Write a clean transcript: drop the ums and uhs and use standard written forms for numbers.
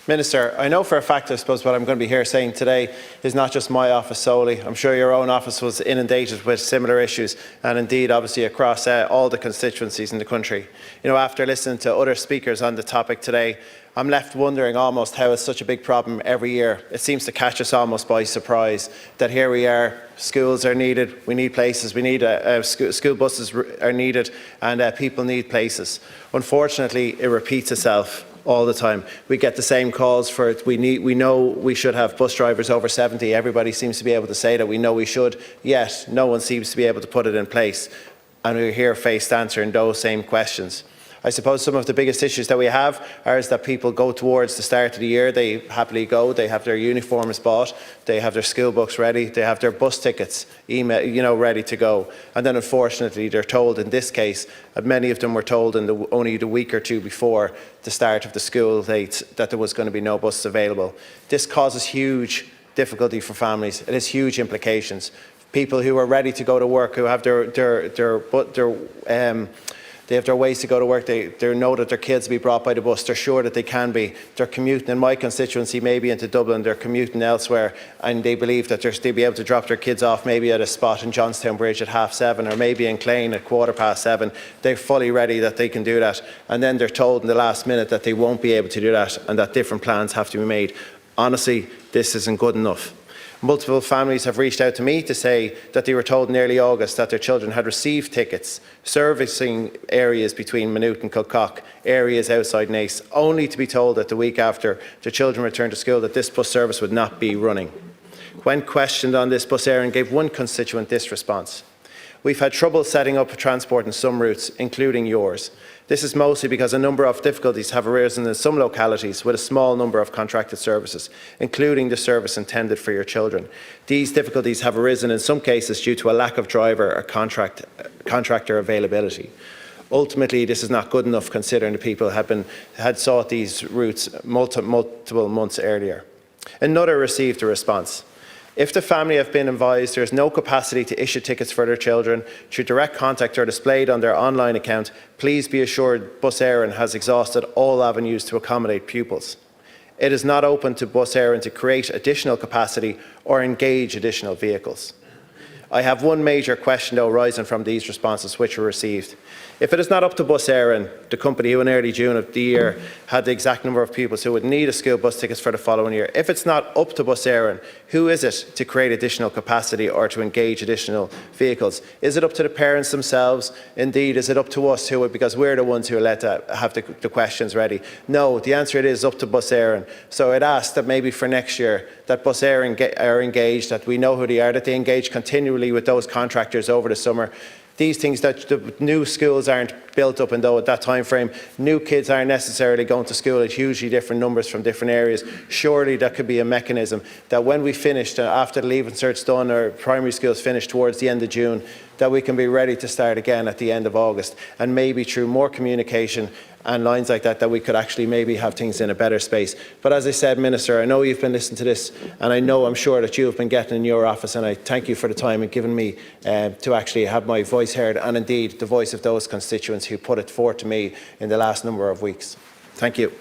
Minister, I know for a fact, I suppose, what I'm going to be here saying today is not just my office solely. I'm sure your own office was inundated with similar issues, and indeed, obviously, across all the constituencies in the country. You know, after listening to other speakers on the topic today, I'm left wondering almost how it's such a big problem every year. It seems to catch us almost by surprise that here we are, schools are needed, we need places, we need school buses are needed, and people need places. Unfortunately, it repeats itself all the time. We get the same calls for it. We know we should have bus drivers over 70. Everybody seems to be able to say that we know we should, yet no one seems to be able to put it in place. And we're here faced answering those same questions. I suppose some of the biggest issues that we have is that people go towards the start of the year, they happily go, they have their uniforms bought, they have their school books ready, they have their bus tickets ready to go. And then unfortunately they're told in this case, many of them were told in only the week or two before the start of the school date that there was going to be no buses available. This causes huge difficulty for families. It has huge implications. People who are ready to go to work, who have they have their ways to go to work, they know that their kids will be brought by the bus, they're sure that they can be. They're commuting in my constituency, maybe into Dublin, they're commuting elsewhere, and they believe that they'll be able to drop their kids off maybe at a spot in Johnstown Bridge at 7:30, or maybe in Clane at 7:15. They're fully ready that they can do that. And then they're told in the last minute that they won't be able to do that and that different plans have to be made. Honestly, this isn't good enough. Multiple families have reached out to me to say that they were told in early August that their children had received tickets servicing areas between Maynooth and Kilcock, areas outside Naas, only to be told that the week after the children returned to school that this bus service would not be running. When questioned on this, Bus Éireann gave one constituent this response: "We've had trouble setting up transport in some routes, including yours. This is mostly because a number of difficulties have arisen in some localities with a small number of contracted services, including the service intended for your children. These difficulties have arisen in some cases due to a lack of driver or contractor availability." Ultimately, this is not good enough considering the people had sought these routes multiple months earlier. Another received a response: "If the family have been advised there is no capacity to issue tickets for their children through direct contact or displayed on their online account, please be assured Bus Éireann has exhausted all avenues to accommodate pupils. It is not open to Bus Éireann to create additional capacity or engage additional vehicles." I have one major question though arising from these responses which were received. If it is not up to Bus Éireann, the company who in early June of the year had the exact number of pupils who would need a school bus tickets for the following year, if it's not up to Bus Éireann, who is it to create additional capacity or to engage additional vehicles? Is it up to the parents themselves? Indeed, is it up to us because we're the ones who are let to have the questions ready? No, the answer is up to Bus Éireann. So I'd ask that maybe for next year that Bus Éireann are engaged, that we know who they are, that they engage continually with those contractors over the summer. These things, that the new schools aren't built up in that time frame. New kids aren't necessarily going to school at hugely different numbers from different areas. Surely that could be a mechanism that when we finished, after the Leaving Cert's done, or primary schools finished towards the end of June, that we can be ready to start again at the end of August. And maybe through more communication and lines like that, that we could actually maybe have things in a better space. But as I said, Minister, I know you've been listening to this, and I'm sure that you have been getting in your office, and I thank you for the time and giving me to actually have my voice heard, and indeed the voice of those constituents who put it forth to me in the last number of weeks. Thank you.